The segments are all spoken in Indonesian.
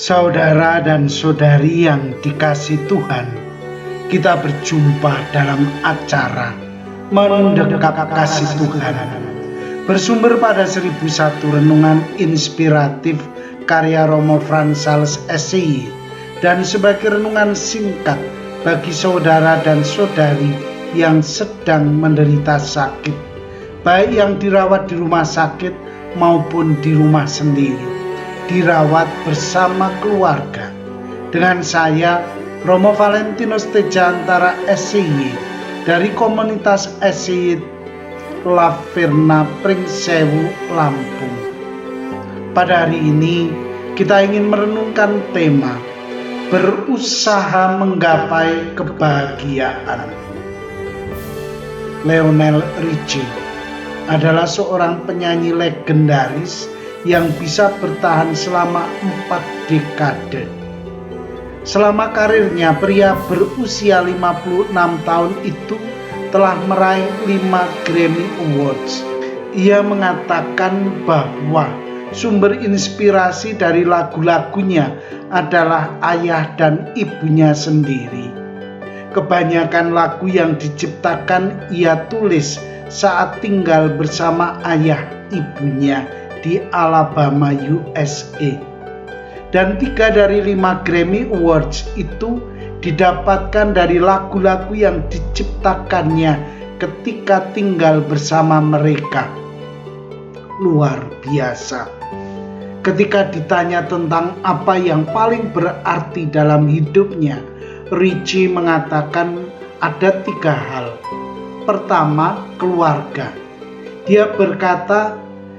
Saudara dan saudari yang dikasihi Tuhan, kita berjumpa dalam acara Mendekat Kasih Tuhan, bersumber pada 1001 renungan inspiratif karya Romo Frans Sales SCY dan sebagai renungan singkat bagi saudara dan saudari yang sedang menderita sakit, baik yang dirawat di rumah sakit maupun di rumah sendiri, dirawat bersama keluarga. Dengan saya, Romo Valentinus Tejantara SCY dari komunitas SCY Laverna Pringsewu, Lampung. Pada hari ini, kita ingin merenungkan tema berusaha menggapai kebahagiaan. Lionel Richie adalah seorang penyanyi legendaris yang bisa bertahan selama 4 dekade. Selama karirnya, pria berusia 56 tahun itu telah meraih 5 Grammy Awards. Ia mengatakan bahwa sumber inspirasi dari lagu-lagunya adalah ayah dan ibunya sendiri. Kebanyakan lagu yang diciptakan ia tulis saat tinggal bersama ayah ibunya di Alabama, USA. Dan 3 dari 5 Grammy Awards itu didapatkan dari lagu-lagu yang diciptakannya ketika tinggal bersama mereka. Luar biasa. Ketika ditanya tentang apa yang paling berarti dalam hidupnya, Richie mengatakan ada 3 hal. Pertama, keluarga. Dia berkata,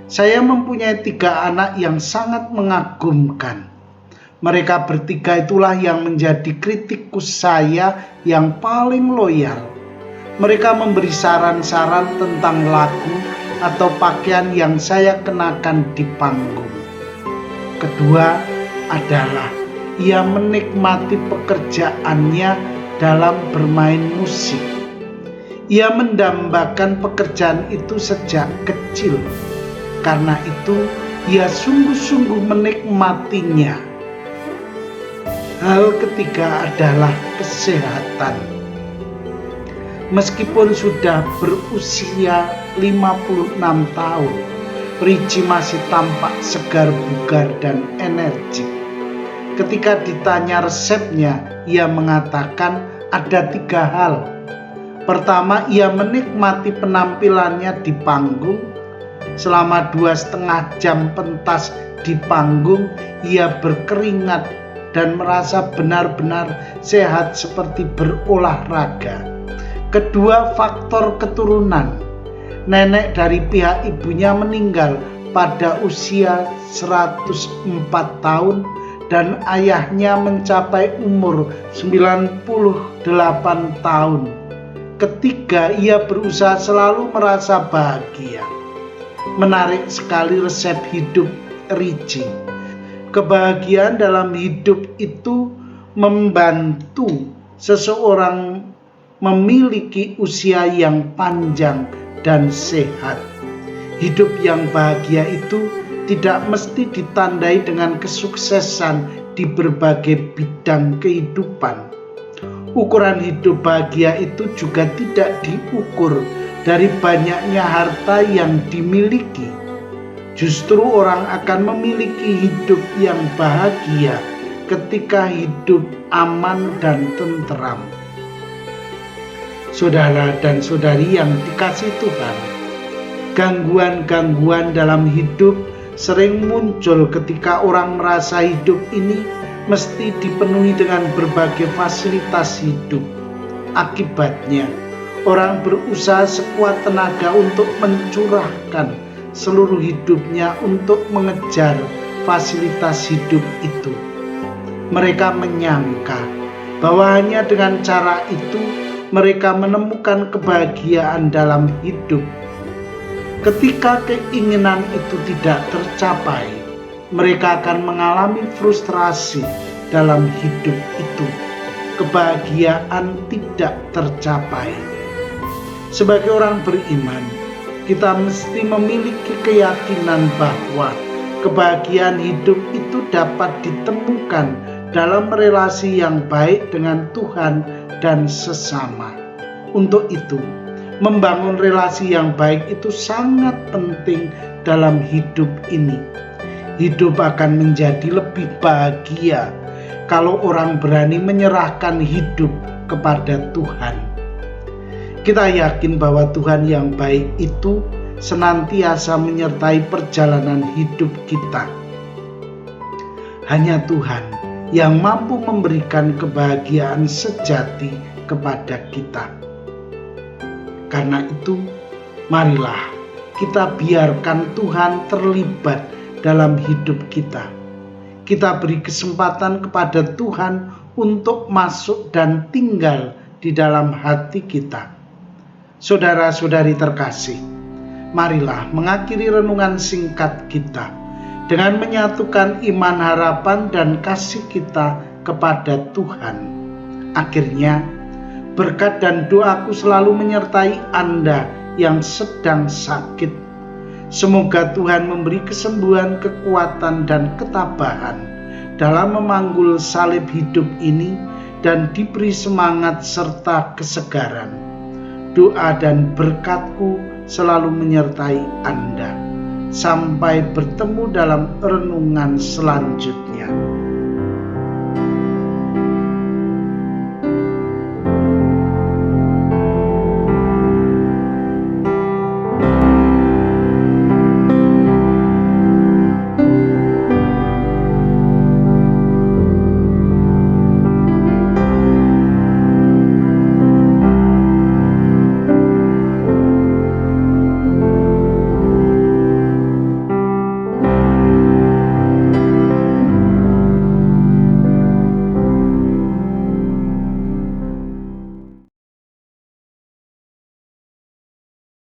"Saya mempunyai 3 anak yang sangat mengagumkan. Mereka bertiga itulah yang menjadi kritikus saya yang paling loyal. Mereka memberi saran-saran tentang lagu atau pakaian yang saya kenakan di panggung." Kedua adalah ia menikmati pekerjaannya dalam bermain musik. Ia mendambakan pekerjaan itu sejak kecil. Karena itu, ia sungguh-sungguh menikmatinya. Hal ketiga adalah kesehatan. Meskipun sudah berusia 56 tahun, Richie masih tampak segar bugar dan energik. Ketika ditanya resepnya, ia mengatakan ada 3 hal. Pertama, ia menikmati penampilannya di panggung. Selama 2,5 jam pentas di panggung, ia berkeringat dan merasa benar-benar sehat seperti berolahraga. Kedua, faktor keturunan. Nenek dari pihak ibunya meninggal pada usia 104 tahun dan ayahnya mencapai umur 98 tahun. Ketiga, ia berusaha selalu merasa bahagia. Menarik sekali resep hidup Richie. Kebahagiaan dalam hidup itu membantu seseorang memiliki usia yang panjang dan sehat. Hidup yang bahagia itu tidak mesti ditandai dengan kesuksesan di berbagai bidang kehidupan. Ukuran hidup bahagia itu juga tidak diukur dari banyaknya harta yang dimiliki. Justru orang akan memiliki hidup yang bahagia ketika hidup aman dan tentram. Saudara dan saudari yang dikasihi Tuhan, gangguan-gangguan dalam hidup sering muncul ketika orang merasa hidup ini mesti dipenuhi dengan berbagai fasilitas hidup. Akibatnya, orang berusaha sekuat tenaga untuk mencurahkan seluruh hidupnya untuk mengejar fasilitas hidup itu. Mereka menyangka bahwa hanya dengan cara itu mereka menemukan kebahagiaan dalam hidup. Ketika keinginan itu tidak tercapai, mereka akan mengalami frustrasi dalam hidup itu. Kebahagiaan tidak tercapai. Sebagai orang beriman, kita mesti memiliki keyakinan bahwa Kebahagiaan hidup itu dapat ditemukan dalam relasi yang baik dengan Tuhan dan sesama. Untuk itu, membangun relasi yang baik itu sangat penting dalam hidup ini. Hidup akan menjadi lebih bahagia kalau orang berani menyerahkan hidup kepada Tuhan. Kita yakin bahwa Tuhan yang baik itu senantiasa menyertai perjalanan hidup kita. Hanya Tuhan yang mampu memberikan kebahagiaan sejati kepada kita. Karena itu, marilah kita biarkan Tuhan terlibat dalam hidup kita. Kita beri kesempatan kepada Tuhan untuk masuk dan tinggal di dalam hati kita. Saudara-saudari terkasih, marilah mengakhiri renungan singkat kita dengan menyatukan iman, harapan, dan kasih kita kepada Tuhan. Akhirnya, berkat dan doaku selalu menyertai Anda yang sedang sakit. Semoga Tuhan memberi kesembuhan, kekuatan, dan ketabahan dalam memanggul salib hidup ini dan diberi semangat serta kesegaran. Doa dan berkat-Ku selalu menyertai Anda. Sampai bertemu dalam renungan selanjutnya.